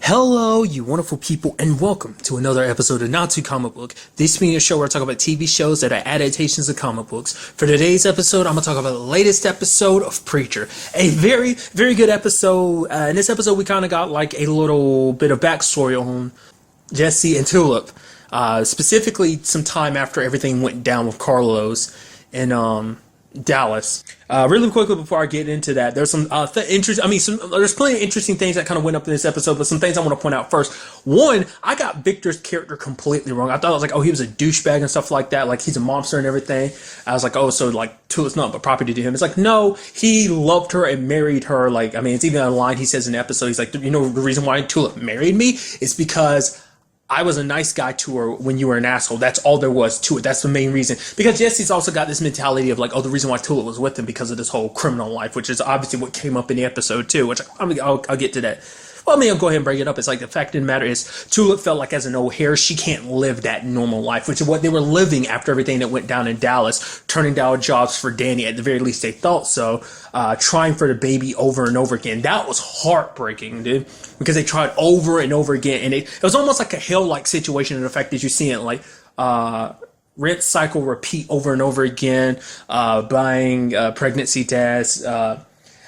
Hello, you wonderful people, and welcome to another episode of Not Too Comic Book. This being a show where I talk about TV shows that are adaptations of comic books. For today's episode, I'm going to talk about the latest episode of Preacher. A very, very good episode. In this episode, we kind of got like a little bit of backstory on Jesse and Tulip. Specifically, some time after everything went down with Carlos and Dallas. Really quickly before I get into that, there's some there's plenty of interesting things that kind of went up in this episode, but some things I want to point out first. One, I got Victor's character completely wrong. I thought it was like, oh, he was a douchebag and stuff like that, like he's a mobster and everything. I was like, oh, so like Tulip's not but property to him. It's like, no, he loved her and married her. Like, I mean, it's even a line he says in the episode. He's like, you know, the reason why Tulip married me is because I was a nice guy to her when you were an asshole. That's all there was to it. That's the main reason. Because Jesse's also got this mentality of like, oh, the reason why Tulip was with him because of this whole criminal life, which is obviously what came up in the episode too, which I'll get to that. Well, I mean, I'll go ahead and bring it up. It's like the fact of the matter is Tulip felt like as an O'Hare, she can't live that normal life, which is what they were living after everything that went down in Dallas, turning down jobs for Danny. At the very least, they thought so. Trying for the baby over and over again. That was heartbreaking, dude, because they tried over and over again. And it was almost like a hell-like situation in the fact that you see it like, rinse, cycle, repeat over and over again, buying pregnancy tests,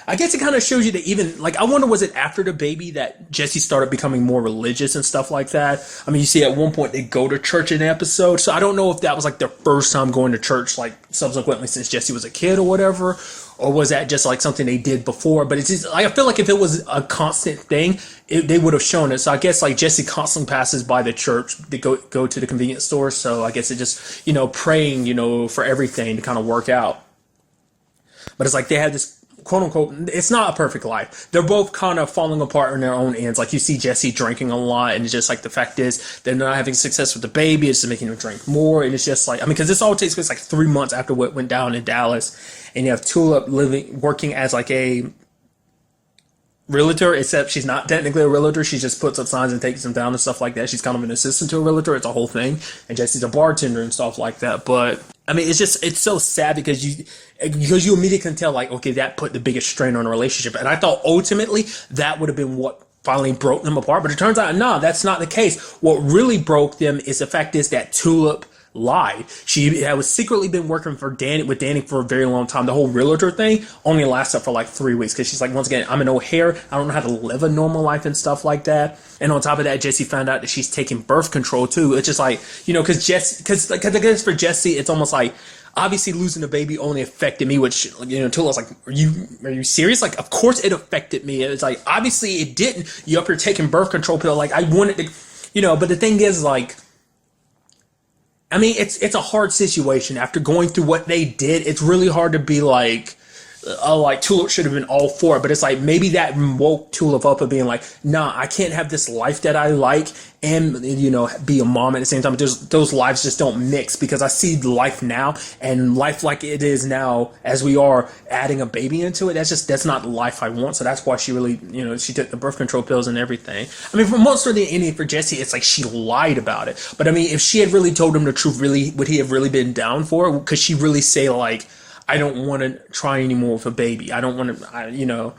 I guess it kind of shows you that even, like, I wonder, was it after the baby that Jesse started becoming more religious and stuff like that? I mean, you see at one point they go to church in the episode, so I don't know if that was, like, their first time going to church, like, subsequently since Jesse was a kid or whatever, or was that just, like, something they did before? But it's just, I feel like if it was a constant thing, they would have shown it. So I guess, like, Jesse constantly passes by the church to go to the convenience store, so I guess it just, you know, praying, you know, for everything to kind of work out. But it's like they had this quote unquote, it's not a perfect life. They're both kind of falling apart on their own ends. Like you see Jesse drinking a lot, and it's just like the fact is they're not having success with the baby. It's just making him drink more, and it's just like, I mean, because this all takes place like 3 months after what went down in Dallas, and you have Tulip working as like a realtor, except she's not technically a realtor. She just puts up signs and takes them down and stuff like that. She's kind of an assistant to a realtor. It's a whole thing. And Jesse's a bartender and stuff like that. But I mean, it's so sad because you immediately can tell like, okay, that put the biggest strain on a relationship. And I thought ultimately that would have been what finally broke them apart. But it turns out, no, that's not the case. What really broke them is the fact is that Tulip lied. She had secretly been working with Danny for a very long time. The whole realtor thing only lasted for like 3 weeks because she's like, once again, I'm an O'Hare. I don't know how to live a normal life and stuff like that. And on top of that, Jesse found out that she's taking birth control too. It's just like, you know, because I guess for Jesse, it's almost like, obviously losing a baby only affected me, which, you know, Tulip was like, are you serious? Like, of course it affected me. It's like, obviously it didn't. You up here taking birth control pill. Like, I wanted to, you know, but the thing is like, I mean, it's a hard situation after going through what they did. It's really hard to be like, oh, like Tulip should have been all for it, but it's like maybe that woke Tulip up of being like, nah, I can't have this life that I like and, you know, be a mom at the same time. Those lives just don't mix because I see life now and life like it is now as we are adding a baby into it. That's not the life I want. So that's why she really, you know, she took the birth control pills and everything. I mean, for most of the ending for Jesse, it's like she lied about it. But I mean, if she had really told him the truth, really, would he have really been down for it? Could she really say like, I don't want to try anymore with a baby. I don't want to, you know.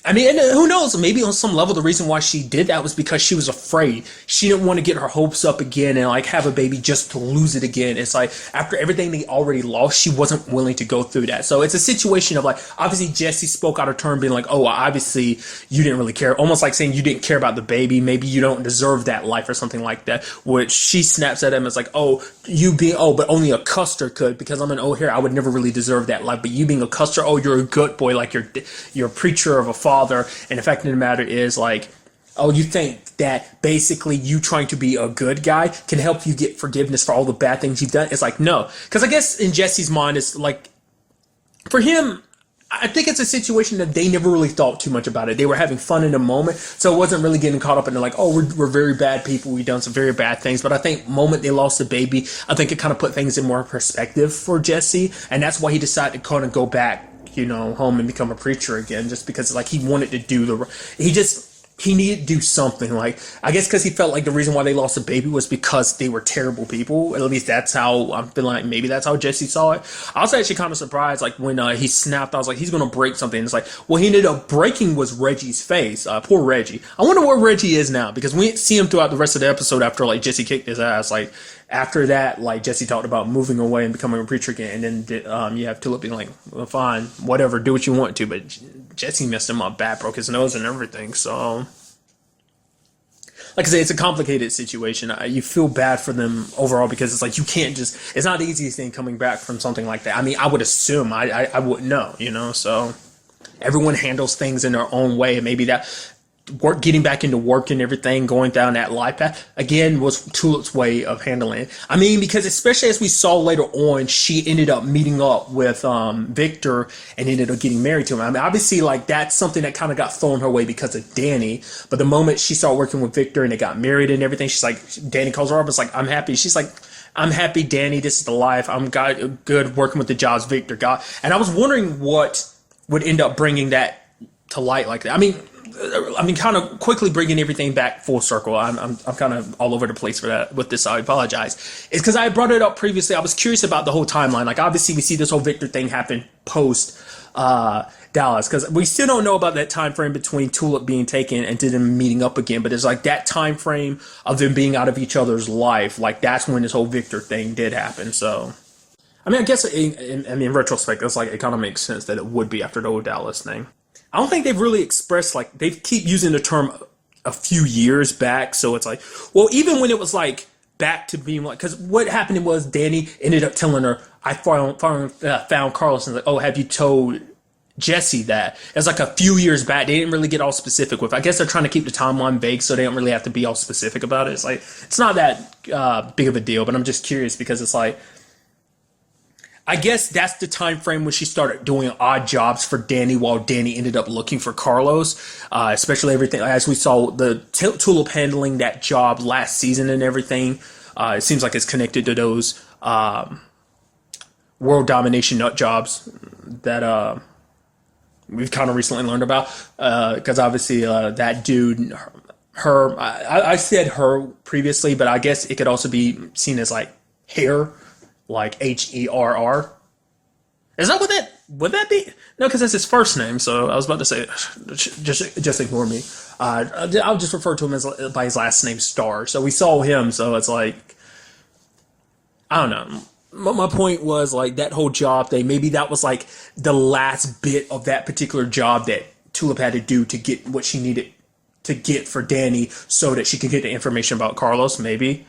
I mean, and who knows? Maybe on some level, the reason why she did that was because she was afraid. She didn't want to get her hopes up again and like have a baby just to lose it again. It's like after everything they already lost, she wasn't willing to go through that. So it's a situation of like, obviously Jesse spoke out of turn being like, oh, obviously you didn't really care. Almost like saying you didn't care about the baby. Maybe you don't deserve that life or something like that. Which she snaps at him as like, oh, but only a Custer could because I'm an O'Hare. I would never really deserve that life. But you being a Custer, oh, you're a good boy. Like you're a preacher of a father. And the fact of the matter is like, oh, you think that basically you trying to be a good guy can help you get forgiveness for all the bad things you've done? It's like, no. Because I guess in Jesse's mind, it's like, for him, I think it's a situation that they never really thought too much about it. They were having fun in the moment, so it wasn't really getting caught up in like, oh, we're very bad people. We've done some very bad things. But I think the moment they lost the baby, I think it kind of put things in more perspective for Jesse. And that's why he decided to kind of go back, you know, home and become a preacher again, just because like he wanted to do he needed to do something. Like, I guess because he felt like the reason why they lost the baby was because they were terrible people. At least that's how I'm feeling like maybe that's how Jesse saw it. I was actually kind of surprised, like, when he snapped, I was like, he's going to break something. It's like, well, he ended up breaking was Reggie's face. Poor Reggie. I wonder where Reggie is now, because we didn't see him throughout the rest of the episode after, like, Jesse kicked his ass. Like, after that, like, Jesse talked about moving away and becoming a preacher again, and then you have Tulip being like, well, fine, whatever, do what you want to, but Jesse messed him up bad, broke his nose and everything, so... Like I say, it's a complicated situation. You feel bad for them overall because it's like you can't just... It's not the easiest thing coming back from something like that. I mean, I would assume. I wouldn't know, you know? So everyone handles things in their own way. And maybe that getting back into work and everything, going down that life path, again, was Tulip's way of handling it. I mean, because especially as we saw later on, she ended up meeting up with Victor and ended up getting married to him. I mean, obviously, like, that's something that kind of got thrown her way because of Danny. But the moment she started working with Victor and they got married and everything, she's like, Danny calls her up, it's like, I'm happy. She's like, I'm happy, Danny, this is the life. I'm good working with the jobs Victor got. And I was wondering what would end up bringing that to light like that. I mean, kind of quickly bringing everything back full circle. I'm kind of all over the place for that with this. I apologize. It's because I brought it up previously. I was curious about the whole timeline. Like, obviously, we see this whole Victor thing happen post Dallas, because we still don't know about that time frame between Tulip being taken and them meeting up again. But there's like that time frame of them being out of each other's life. Like, that's when this whole Victor thing did happen. So, I mean, I guess in retrospect, it's like it kind of makes sense that it would be after the whole Dallas thing. I don't think they've really expressed, like, they keep using the term a few years back. So it's like, well, even when it was like back to being like, because what happened was Danny ended up telling her, I found Carlos, and like, oh, have you told Jesse that? It's like a few years back. They didn't really get all specific with. I guess they're trying to keep the timeline vague so they don't really have to be all specific about it. It's like, it's not that big of a deal, but I'm just curious because it's like, I guess that's the time frame when she started doing odd jobs for Danny while Danny ended up looking for Carlos, especially everything as we saw the Tulip handling that job last season and everything. It seems like it's connected to those world domination nut jobs that we've kind of recently learned about, because obviously that dude, I said her previously, but I guess it could also be seen as like hair. Like Herr. Is that what that would that be? No, because that's his first name. So I was about to say, just ignore me. I'll just refer to him as by his last name, Star. So we saw him. So it's like, I don't know. My point was like that whole job thing. Maybe that was like the last bit of that particular job that Tulip had to do to get what she needed to get for Danny, so that she could get the information about Carlos. Maybe.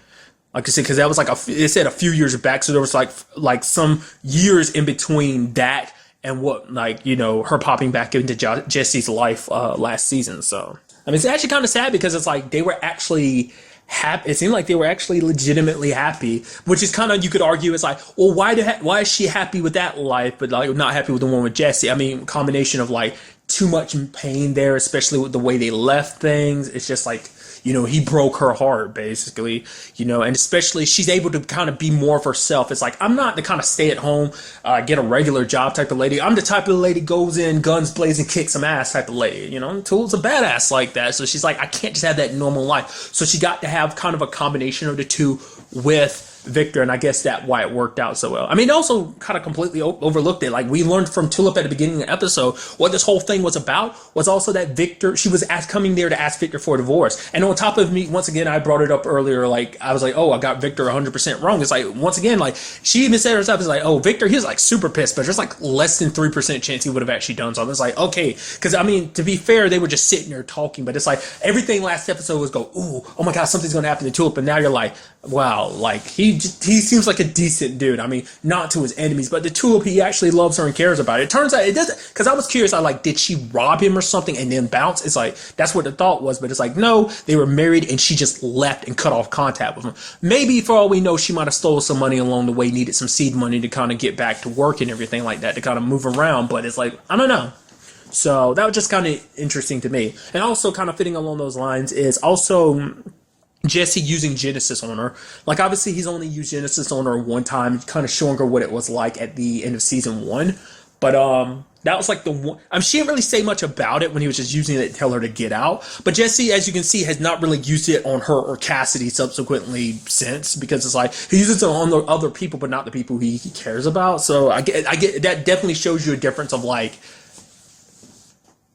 Like I said, because that was like it said a few years back, so there was like some years in between that and what, like, you know, her popping back into Jesse's life last season. So I mean, it's actually kind of sad because it's like they were actually happy. It seemed like they were actually legitimately happy, which is kind of, you could argue, it's like, well, why is she happy with that life, but like not happy with the one with Jesse? I mean, combination of like too much pain there, especially with the way they left things. It's just like, you know, he broke her heart, basically, you know, and especially she's able to kind of be more of herself. It's like, I'm not the kind of stay at home, get a regular job type of lady. I'm the type of lady goes in, guns blazing, kicks some ass type of lady, you know. Tulip's a badass like that. So she's like, I can't just have that normal life. So she got to have kind of a combination of the two with Victor, and I guess that's why it worked out so well. I mean, also kind of completely overlooked it. Like, we learned from Tulip at the beginning of the episode what this whole thing was about was also that Victor, she was coming there to ask Victor for a divorce. And on top of me, once again, I brought it up earlier, like, I was like, oh, I got Victor 100% wrong. It's like, once again, like, she even said herself, it's like, oh, Victor, he was like super pissed, but there's like less than 3% chance he would have actually done something. It's like, okay, because I mean, to be fair, they were just sitting there talking, but it's like everything last episode was go, ooh, oh my God, something's going to happen to Tulip. And now you're like, wow, like, he seems like a decent dude. I mean, not to his enemies, but the Tulip, he actually loves her and cares about it. It turns out it doesn't, because I was curious, I like, did she rob him or something and then bounce? It's like, that's what the thought was, but it's like, no, they were married and she just left and cut off contact with him. Maybe for all we know, she might have stole some money along the way, needed some seed money to kind of get back to work and everything like that, to kind of move around, but it's like, I don't know. So that was just kind of interesting to me. And also kind of fitting along those lines is also Jesse using Genesis on her. Like, obviously he's only used Genesis on her one time, kind of showing her what it was like at the end of season 1. But That was like the one. She didn't really say much about it when he was just using it to tell her to get out. But Jesse, as you can see, has not really used it on her or Cassidy subsequently since, because it's like he uses it on the other people, but not the people he cares about. So I get that definitely shows you a difference of like,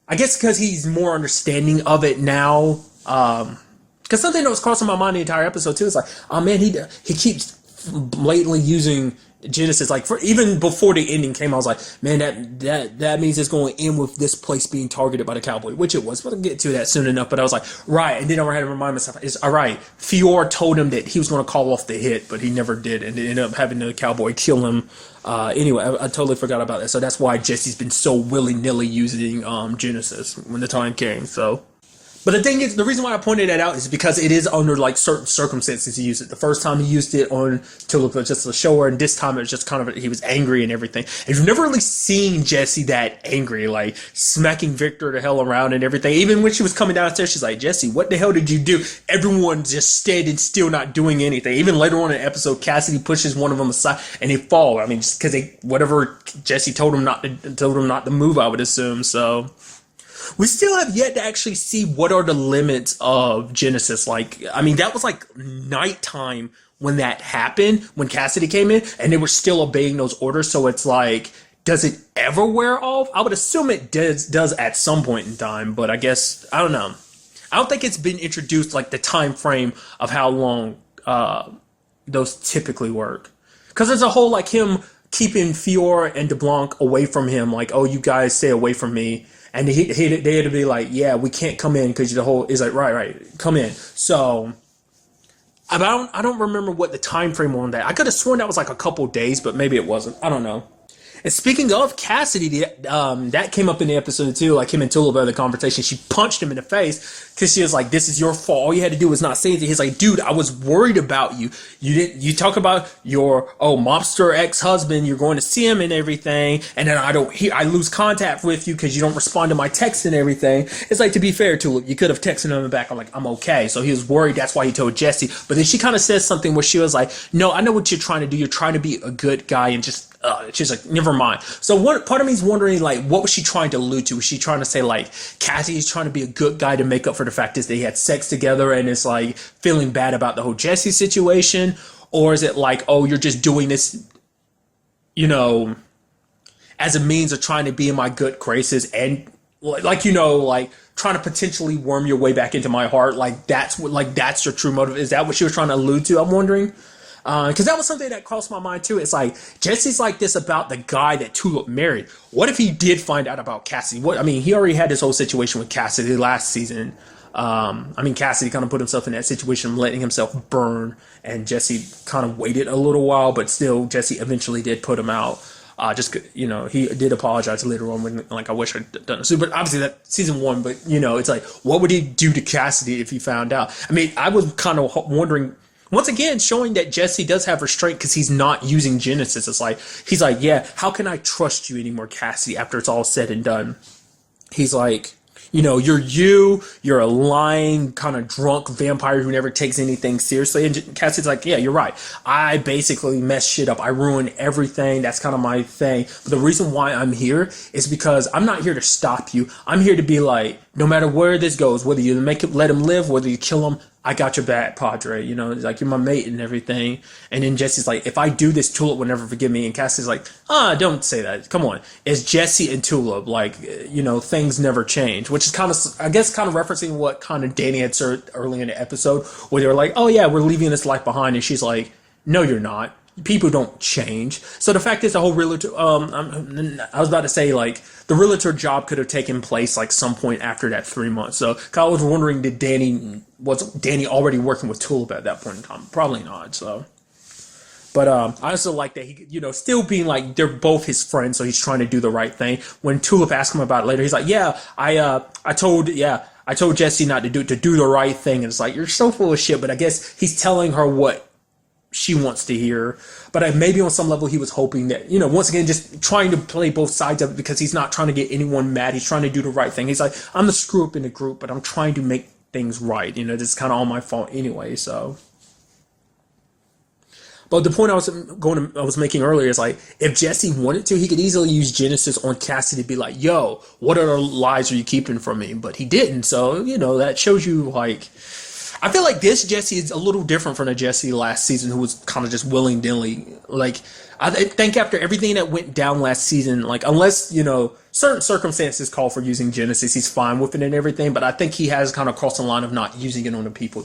I guess because he's more understanding of it now. Because something that was crossing my mind the entire episode too is like, oh man, he keeps blatantly using Genesis, like even before the ending came, I was like, man, that means it's going to end with this place being targeted by the cowboy, which it was. But I'll get to that soon enough. But I was like, right, and then I had to remind myself, it's all right. Fior told him that he was going to call off the hit, but he never did, and ended up having the cowboy kill him. Anyway, I totally forgot about that. So that's why Jesse's been so willy-nilly using Genesis when the time came. So. But the thing is, the reason why I pointed that out is because it is under like certain circumstances he used it. The first time he used it on Tulip was just to show her, and this time it was just kind of, he was angry and everything. And you've never really seen Jesse that angry, like smacking Victor the hell around and everything. Even when she was coming downstairs, she's like, Jesse, what the hell did you do? Everyone just stayed still, not doing anything. Even later on in the episode, Cassidy pushes one of them aside and they fall. I mean, just because whatever Jesse told him not to move, I would assume. So. We still have yet to actually see what are the limits of Genesis. Like, I mean, that was like nighttime when that happened, when Cassidy came in, and they were still obeying those orders. So it's like, does it ever wear off? I would assume it does at some point in time, but I guess, I don't know. I don't think it's been introduced, like the time frame of how long those typically work. Because there's a whole, like, him keeping Fior and DeBlanc away from him, like, oh, you guys stay away from me. And they had to be like, yeah, we can't come in because the whole is like, right, come in. So I don't remember what the time frame on that. I could have sworn that was like a couple days, but maybe it wasn't. I don't know. And speaking of Cassidy, that came up in the episode too. Like him and Tulip had the conversation. She punched him in the face because she was like, "This is your fault. All you had to do was not say anything." He's like, "Dude, I was worried about you. You talk about your mobster ex-husband. You're going to see him and everything, and then I lose contact with you because you don't respond to my texts and everything." It's like, to be fair, Tulip, you could have texted him back. I'm like, "I'm okay." So he was worried. That's why he told Jesse. But then she kind of says something where she was like, "No, I know what you're trying to do. You're trying to be a good guy and just." She's like, never mind. So what part of me is wondering, like, what was she trying to allude to? Was she trying to say, like, Cassidy's trying to be a good guy to make up for the fact that they had sex together and it's like feeling bad about the whole Jesse situation? Or is it like, oh, you're just doing this, as a means of trying to be in my good graces and like trying to potentially worm your way back into my heart? Like that's your true motive. Is that what she was trying to allude to? I'm wondering. Because that was something that crossed my mind too. It's like, Jesse's like this about the guy that Tulip married. What if he did find out about Cassidy? He already had this whole situation with Cassidy last season. Cassidy kind of put himself in that situation, letting himself burn, and Jesse kind of waited a little while, but still, Jesse eventually did put him out. He did apologize later on when, like, I wish I'd done it. But obviously that's season 1, but, it's like, what would he do to Cassidy if he found out? I was kind of wondering. Once again, showing that Jesse does have restraint because he's not using Genesis. It's like, he's like, yeah, how can I trust you anymore, Cassidy, after it's all said and done? He's like, you're a lying, kind of drunk vampire who never takes anything seriously. And Cassidy's like, yeah, you're right. I basically mess shit up. I ruin everything. That's kind of my thing. But the reason why I'm here is because I'm not here to stop you. I'm here to be like, no matter where this goes, whether you let him live, whether you kill him, I got your back, Padre. Like, you're my mate and everything. And then Jesse's like, if I do this, Tulip will never forgive me. And Cassie's like, don't say that. Come on. It's Jesse and Tulip. Like, things never change. Which is kind of referencing what kind of Danny had said early in the episode, where they were like, oh yeah, we're leaving this life behind. And she's like, no, you're not. People don't change. So the fact is, the whole realtor, I was about to say, like, the realtor job could have taken place like some point after that 3 months. So I was wondering, was Danny already working with Tulip at that point in time? Probably not. So, but I also like that he, still being like, they're both his friends, so he's trying to do the right thing. When Tulip asked him about it later, he's like, yeah, I told Jesse not to do the right thing. And it's like, you're so full of shit. But I guess he's telling her what she wants to hear. But maybe on some level he was hoping that, once again, just trying to play both sides of it, because he's not trying to get anyone mad. He's trying to do the right thing. He's like, I'm the screw up in the group, but I'm trying to make things right. This is kind of all my fault anyway. So, But the point I was making earlier is like, if Jesse wanted to, he could easily use Genesis on Cassidy to be like, "Yo, what other lies are you keeping from me?" But he didn't. So that shows you like, I feel like this Jesse is a little different from the Jesse last season, who was kind of just willing nilly. Like, I think after everything that went down last season, like unless certain circumstances call for using Genesis, he's fine with it and everything. But I think he has kind of crossed the line of not using it on the people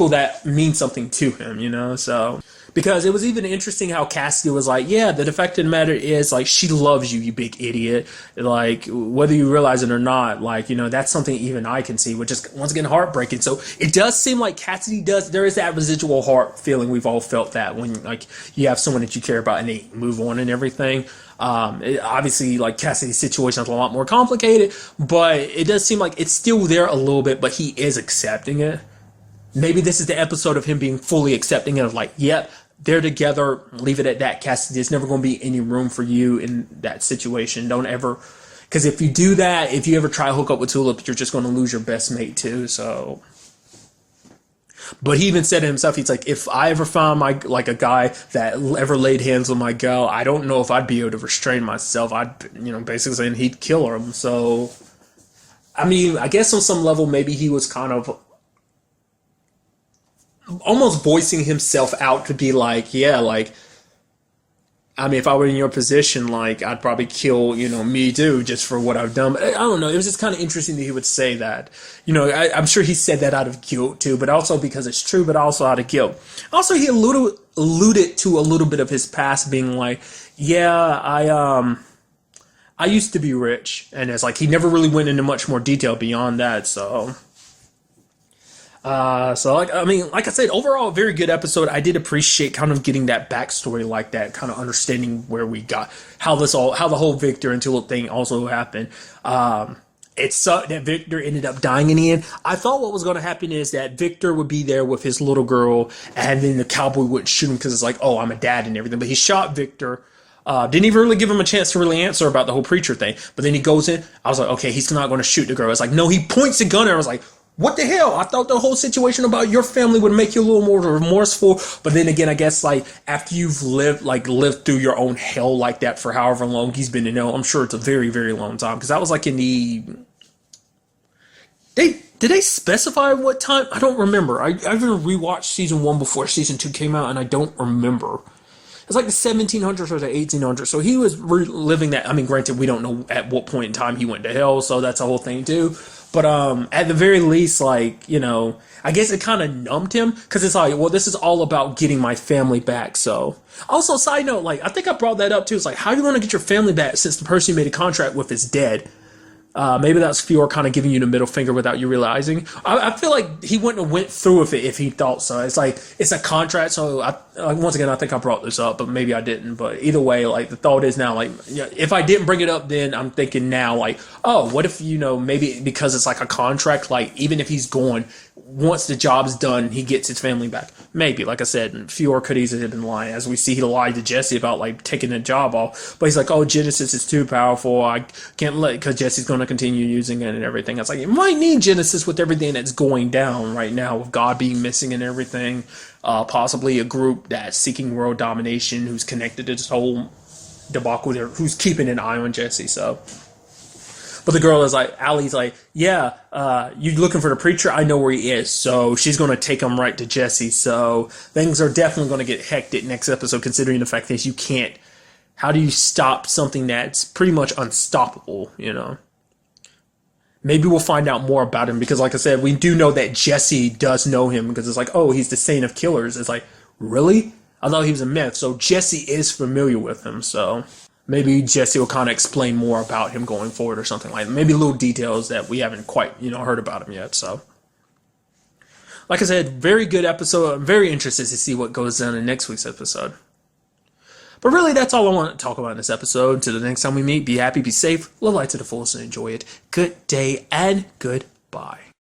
that mean something to him, so. Because it was even interesting how Cassidy was like, yeah, the fact of the matter is, like, she loves you, you big idiot. Like, whether you realize it or not, like, that's something even I can see, which is, once again, heartbreaking. So it does seem like Cassidy there is that residual heart feeling. We've all felt that when, like, you have someone that you care about and they move on and everything. Obviously, like, Cassidy's situation is a lot more complicated, but it does seem like it's still there a little bit, but he is accepting it. Maybe this is the episode of him being fully accepting it, of like, yep, they're together, leave it at that, Cassidy. There's never going to be any room for you in that situation. Don't ever, because if you do that, if you ever try to hook up with Tulip, you're just going to lose your best mate too, so. But he even said to himself, he's like, if I ever found a guy that ever laid hands on my girl, I don't know if I'd be able to restrain myself. I'd, basically saying he'd kill her. So, I mean, I guess on some level, maybe he was kind of almost voicing himself out to be like, yeah, like, I mean, if I were in your position, like, I'd probably kill, me too, just for what I've done. But I don't know. It was just kind of interesting that he would say that. I'm sure he said that out of guilt too, but also because it's true, but also out of guilt. Also, he alluded to a little bit of his past, being like, yeah, I used to be rich. And it's like, he never really went into much more detail beyond that, so. Like I said, overall, a very good episode. I did appreciate kind of getting that backstory like that, kind of understanding where we got, how the whole Victor and Tulip thing also happened. It sucked that Victor ended up dying in the end. I thought what was going to happen is that Victor would be there with his little girl, and then the cowboy wouldn't shoot him because it's like, oh, I'm a dad and everything. But he shot Victor. Didn't even really give him a chance to really answer about the whole preacher thing. But then he goes in. I was like, okay, he's not going to shoot the girl. It's like, no, he points a gun at her. I was like, what the hell? I thought the whole situation about your family would make you a little more remorseful. But then again, I guess, like, after you've lived through your own hell like that for however long he's been in hell, I'm sure it's a very, very long time. Because that was like in the... Did they specify what time? I don't remember. I even rewatched season 1 before season 2 came out, and I don't remember. It's like the 1700s or the 1800s. So he was reliving that. I mean, granted, we don't know at what point in time he went to hell, so that's a whole thing too. But at the very least, like, I guess it kind of numbed him, because it's like, well, this is all about getting my family back. So, also, side note, like, I think I brought that up too. It's like, how are you going to get your family back since the person you made a contract with is dead? Maybe that's Fior kind of giving you the middle finger without you realizing. I feel like he wouldn't have went through with it if he thought so. It's like, it's a contract, so once again, I think I brought this up, but maybe I didn't. But either way, like, the thought is now, like, if I didn't bring it up then, I'm thinking now, like, oh, what if, maybe because it's like a contract, like, even if he's gone, once the job's done, he gets his family back. Maybe, like I said, Fior could easily have been lying. As we see, he lied to Jesse about, like, taking the job off. But he's like, oh, Genesis is too powerful. I can't let, because Jesse's going to continue using it and everything. It's like, you might need Genesis with everything that's going down right now, with God being missing and everything. Possibly a group that's seeking world domination, who's connected to this whole debacle there, who's keeping an eye on Jesse, so... But the girl is like, Allie's like, yeah, you looking for the preacher? I know where he is. So she's going to take him right to Jesse. So things are definitely going to get hectic next episode, considering the fact that you can't, how do you stop something that's pretty much unstoppable, Maybe we'll find out more about him, because like I said, we do know that Jesse does know him, because it's like, oh, he's the saint of killers. It's like, really? I thought he was a myth. So Jesse is familiar with him, so... Maybe Jesse will kind of explain more about him going forward or something like that. Maybe little details that we haven't quite, heard about him yet. So, like I said, very good episode. I'm very interested to see what goes on in next week's episode. But really, that's all I want to talk about in this episode. Until the next time we meet, be happy, be safe, live life to the fullest, and enjoy it. Good day and goodbye.